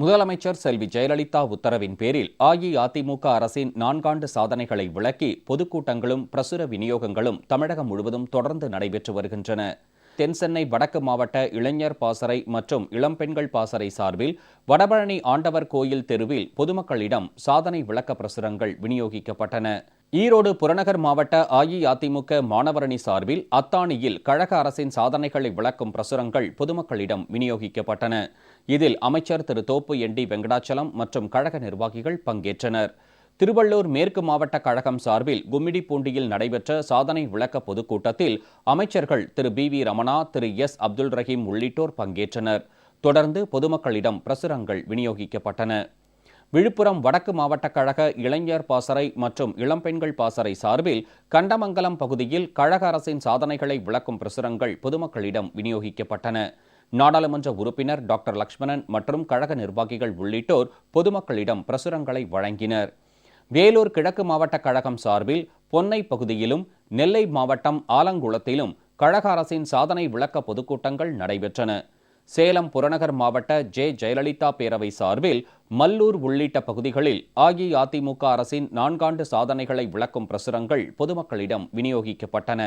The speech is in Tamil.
முதலமைச்சர் செல்வி ஜெயலலிதா உத்தரவின் பேரில் அஇஅதிமுக அரசின் 4 சாதனைகளை விளக்கி பொதுக்கூட்டங்களும் பிரசுர விநியோகங்களும் தமிழகம் முழுவதும் தொடர்ந்து நடைபெற்று வருகின்றன. தென்சென்னை வடக்கு மாவட்ட இளைஞர் பாசறை மற்றும் இளம்பெண்கள் பாசறை சார்பில் வடபழனி ஆண்டவர் கோயில் தெருவில் பொதுமக்களிடம் சாதனை விளக்க பிரசுரங்கள் விநியோகிக்கப்பட்டன. ஈரோடு புறநகர் மாவட்ட அஇஅதிமுக மாணவரணி சார்பில் அத்தானியில் கழக அரசின் சாதனைகளை விளக்கும் பிரசுரங்கள் பொதுமக்களிடம் விநியோகிக்கப்பட்டன. இதில் அமைச்சர் திரு தோப்பு என்.டி. வெங்கடாச்சலம் மற்றும் கழக நிர்வாகிகள் பங்கேற்றனர். திருவள்ளூர் மேற்கு மாவட்ட கழகம் சார்பில் கும்மிடிப்பூண்டியில் நடைபெற்ற சாதனை விளக்க பொதுக்கூட்டத்தில் அமைச்சர்கள் திரு பி.வி. ரமணா, திரு எஸ். அப்துல் ரஹீம் உள்ளிட்டோர் பங்கேற்றனர். தொடர்ந்து பொதுமக்களிடம் பிரசுரங்கள் விநியோகிக்கப்பட்டன. விழுப்புரம் வடக்கு மாவட்ட கழக இளைஞர் பாசறை மற்றும் இளம்பெண்கள் பாசறை சார்பில் கண்டமங்கலம் பகுதியில் கழக அரசின் சாதனைகளை விளக்கும் பிரசுரங்கள் பொதுமக்களிடம் விநியோகிக்கப்பட்டன. நாடாளுமன்ற உறுப்பினர் டாக்டர் லட்சுமணன் மற்றும் கழக நிர்வாகிகள் உள்ளிட்டோர் பொதுமக்களிடம் பிரசுரங்களை வழங்கினர். வேலூர் கிழக்கு மாவட்ட கழகம் சார்பில் பொன்னை பகுதியிலும் நெல்லை மாவட்டம் ஆலங்குளத்திலும் கழக அரசின் சாதனை விளக்க பொதுக்கூட்டங்கள் நடைபெற்றன. சேலம் புறநகர் மாவட்ட ஜெயலலிதா பேரவை சார்பில் மல்லூர் உள்ளிட்ட பகுதிகளில் அஇஅதிமுக அரசின் 4 சாதனைகளை விளக்கும் பிரசுரங்கள் பொதுமக்களிடம் விநியோகிக்கப்பட்டன.